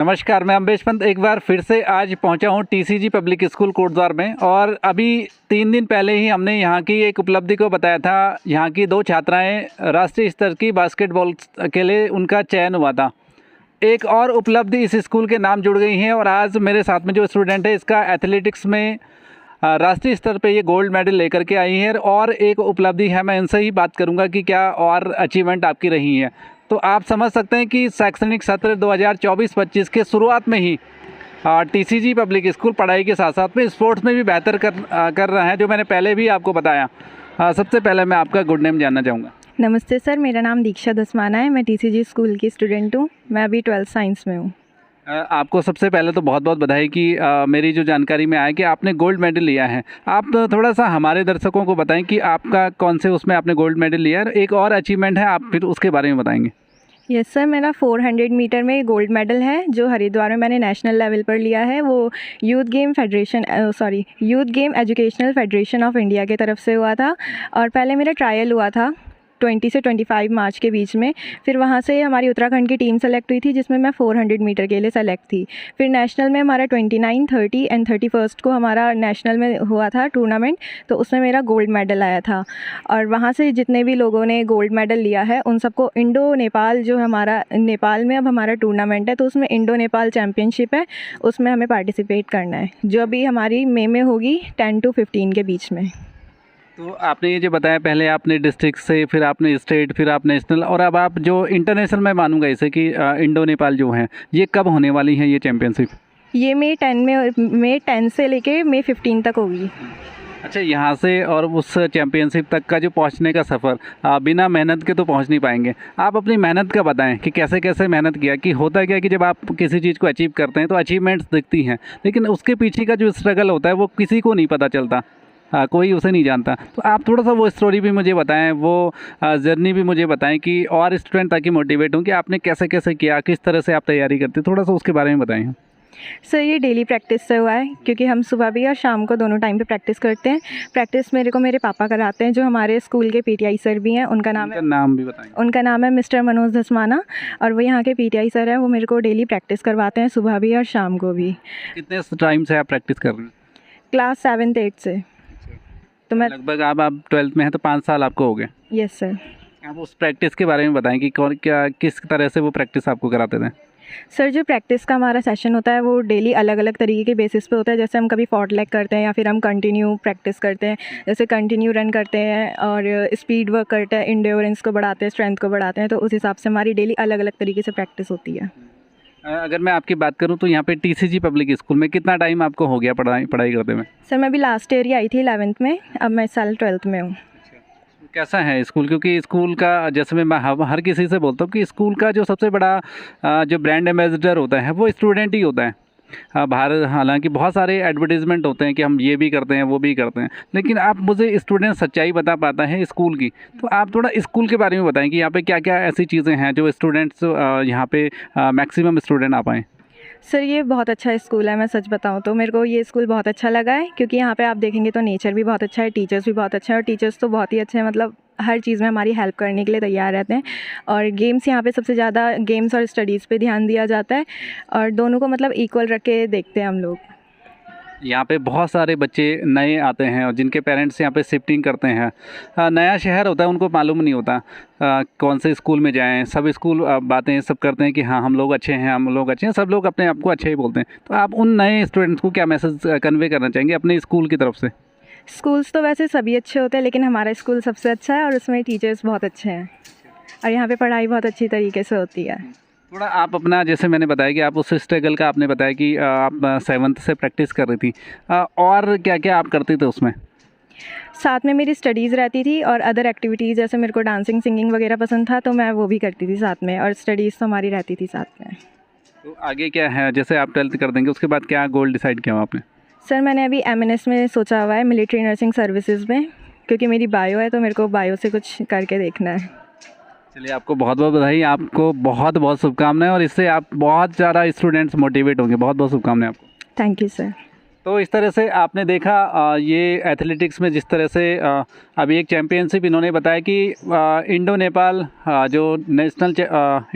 नमस्कार, मैं अम्बेश पंत एक बार फिर से आज पहुंचा हूं टीसीजी पब्लिक स्कूल कोटद्वार में। और अभी 3 दिन पहले ही हमने यहां की एक उपलब्धि को बताया था। यहां की 2 छात्राएं राष्ट्रीय स्तर की बास्केटबॉल के लिए उनका चयन हुआ था। एक और उपलब्धि इस स्कूल के नाम जुड़ गई हैं और आज मेरे साथ में जो स्टूडेंट है इसका एथलेटिक्स में राष्ट्रीय स्तर पे ये गोल्ड मेडल लेकर के आई है। और एक उपलब्धि है, मैं इनसे ही बात करूंगा कि क्या और अचीवमेंट आपकी रही है। तो आप समझ सकते हैं कि शैक्षणिक सत्र 2024-25 के शुरुआत में ही टीसीजी पब्लिक स्कूल पढ़ाई के साथ साथ में स्पोर्ट्स में भी बेहतर कर रहा है, जो मैंने पहले भी आपको बताया। सबसे पहले मैं आपका गुड नेम जानना चाहूँगा। नमस्ते सर, मेरा नाम दीक्षा दसमाना है। मैं टीसीजी स्कूल की स्टूडेंट हूँ। मैं अभी 12th साइंस में हूँ। आपको सबसे पहले तो बहुत बहुत बधाई कि मेरी जो जानकारी में आया कि आपने गोल्ड मेडल लिया है। आप थोड़ा सा हमारे दर्शकों को बताएं कि आपका कौन से उसमें आपने गोल्ड मेडल लिया है। एक और अचीवमेंट है, आप फिर उसके बारे में बताएंगे। यस सर, मेरा 400 मीटर में गोल्ड मेडल है जो हरिद्वार में मैंने नेशनल लेवल पर लिया है। वो youth game educational federation of India की तरफ से हुआ था। और पहले मेरा ट्रायल हुआ था 20 से 25 मार्च के बीच में। फिर वहाँ से हमारी उत्तराखंड की टीम सेलेक्ट हुई थी जिसमें मैं 400 मीटर के लिए सेलेक्ट थी। फिर नेशनल में हमारा 29, 30 एंड 31 को हमारा नेशनल में हुआ था टूर्नामेंट, तो उसमें मेरा गोल्ड मेडल आया था। और वहाँ से जितने भी लोगों ने गोल्ड मेडल लिया है उन सबको इंडो नेपाल, जो हमारा नेपाल में अब हमारा टूर्नामेंट है, तो उसमें इंडो नेपाल चैम्पियनशिप है, उसमें हमें पार्टिसिपेट करना है, जो अभी हमारी मई में होगी 10 से 15 के बीच में। तो आपने ये जो बताया, पहले आपने डिस्ट्रिक्ट से, फिर आपने स्टेट, फिर आप नेशनल, और अब आप जो इंटरनेशनल मैं मानूंगा इसे कि इंडो नेपाल जो है, ये कब होने वाली है ये चैम्पियनशिप? ये मई 10 से लेके मई 15 तक होगी। अच्छा, यहाँ से और उस चैम्पियनशिप तक का जो पहुँचने का सफ़र बिना मेहनत के तो पहुँच नहीं पाएंगे। आप अपनी मेहनत का बताएं कि कैसे कैसे मेहनत किया। कि होता क्या है कि जब आप किसी चीज़ को अचीव करते हैं तो अचीवमेंट्स दिखती हैं, लेकिन उसके पीछे का जो स्ट्रगल होता है वो किसी को नहीं पता चलता। कोई उसे नहीं जानता। तो आप थोड़ा सा वो स्टोरी भी मुझे बताएं, वो जर्नी भी मुझे बताएं कि और स्टूडेंट ताकि मोटिवेट हों कि आपने कैसे कैसे किया, किस तरह से आप तैयारी करते, थोड़ा सा उसके बारे में बताएं। सर ये डेली प्रैक्टिस से हुआ है, क्योंकि हम सुबह भी और शाम को दोनों टाइम पे प्रैक्टिस करते हैं। प्रैक्टिस मेरे पापा कराते हैं, जो हमारे स्कूल के पीटीआई सर भी हैं। उनका नाम भी बताएं। उनका नाम है मिस्टर मनोज दसमाना, और वो यहाँ के पीटीआई सर हैं। वो मेरे को डेली प्रैक्टिस करवाते हैं, सुबह भी और शाम को भी। कितने टाइम से आप प्रैक्टिस कर रहे हैं? क्लास 7th 8th से। तो मैं लगभग आप 12th में हैं तो 5 साल आपको हो गए। Yes sir. आप उस प्रैक्टिस के बारे में बताएं कि कौन क्या किस तरह से वो प्रैक्टिस आपको कराते थे? सर जो प्रैक्टिस का हमारा सेशन होता है वो डेली अलग अलग तरीके के बेसिस पे होता है। जैसे हम कभी फॉर्ट लेग करते हैं या फिर हम कंटिन्यू प्रैक्टिस करते हैं, जैसे कंटिन्यू रन करते हैं और स्पीड वर्क करते हैं, इंड्योरेंस को बढ़ाते हैं, स्ट्रेंथ को बढ़ाते हैं। तो उस हिसाब से हमारी डेली अलग अलग तरीके से प्रैक्टिस होती है। अगर मैं आपकी बात करूं तो यहाँ पे टीसीजी पब्लिक स्कूल में कितना टाइम आपको हो गया पढ़ाई करते हुए? सर मैं अभी लास्ट ईयर ही आई थी 11th में, अब मैं इस साल 12th में हूँ। कैसा है स्कूल? क्योंकि स्कूल का, जैसे मैं हर किसी से बोलता हूँ कि स्कूल का जो सबसे बड़ा जो ब्रांड एम्बेसडर होता है वो स्टूडेंट ही होता है। बाहर हालांकि बहुत सारे एडवर्टीजमेंट होते हैं कि हम ये भी करते हैं वो भी करते हैं, लेकिन आप मुझे स्टूडेंट सच्चाई बता पाता है स्कूल की। तो आप थोड़ा स्कूल के बारे में बताएं कि यहाँ पे क्या क्या ऐसी चीज़ें हैं जो स्टूडेंट्स यहाँ पे मैक्सिमम स्टूडेंट आ पाएँ। सर ये बहुत अच्छा स्कूल है। मैं सच बताऊं तो मेरे को ये स्कूल बहुत अच्छा लगा है, क्योंकि यहाँ पे आप देखेंगे तो नेचर भी बहुत अच्छा है, टीचर्स भी बहुत अच्छे हैं। और टीचर्स तो बहुत ही अच्छे हैं, मतलब हर चीज़ में हमारी हेल्प करने के लिए तैयार रहते हैं। और गेम्स, यहाँ पे सबसे ज़्यादा गेम्स और स्टडीज़ पे ध्यान दिया जाता है, और दोनों को मतलब इक्वल रख के देखते हैं हम लोग। यहाँ पे बहुत सारे बच्चे नए आते हैं और जिनके पेरेंट्स यहाँ पे शिफ्टिंग करते हैं। नया शहर होता है, उनको मालूम नहीं होता कौन से स्कूल में जाएं। सब स्कूल बातें सब करते हैं कि हाँ हम लोग अच्छे हैं, हम लोग अच्छे हैं, सब लोग अपने आप को अच्छे ही बोलते हैं। तो आप उन नए स्टूडेंट्स को क्या मैसेज कन्वे करना चाहेंगे अपने स्कूल की तरफ से? स्कूल्स तो वैसे सभी अच्छे होते हैं, लेकिन हमारा स्कूल सबसे अच्छा है और उसमें टीचर्स बहुत अच्छे हैं, और यहाँ पे पढ़ाई बहुत अच्छी तरीके से होती है। थोड़ा आप अपना, जैसे मैंने बताया कि आप उस स्ट्रगल का आपने बताया कि आप 7th से प्रैक्टिस कर रही थी, और क्या क्या आप करते थे उसमें? साथ में मेरी स्टडीज़ रहती थी और अदर एक्टिविटीज़, जैसे मेरे को डांसिंग सिंगिंग वगैरह पसंद था, तो मैं वो भी करती थी साथ में, और स्टडीज़ तो हमारी रहती थी साथ में। तो आगे क्या है, जैसे आप 12th कर देंगे उसके बाद क्या गोल डिसाइड किया आपने? सर मैंने अभी MNS में सोचा हुआ है, मिलिट्री नर्सिंग सर्विसेज में, क्योंकि मेरी बायो है तो मेरे को बायो से कुछ करके देखना है। चलिए, आपको बहुत बहुत बधाई, आपको बहुत बहुत शुभकामनाएं, और इससे आप बहुत ज़्यादा स्टूडेंट्स मोटिवेट होंगे। बहुत बहुत शुभकामनाएं आपको। Thank you sir. तो इस तरह से आपने देखा ये एथलेटिक्स में जिस तरह से अभी एक चैम्पियनशिप इन्होंने बताया कि इंडो नेपाल जो नेशनल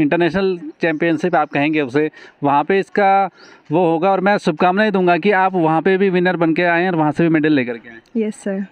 इंटरनेशनल चैम्पियनशिप आप कहेंगे उसे, वहाँ पे इसका वो होगा। और मैं शुभकामनाएं दूंगा कि आप वहाँ पे भी विनर बन के आएँ और वहाँ से भी मेडल लेकर के आएँ। Yes sir.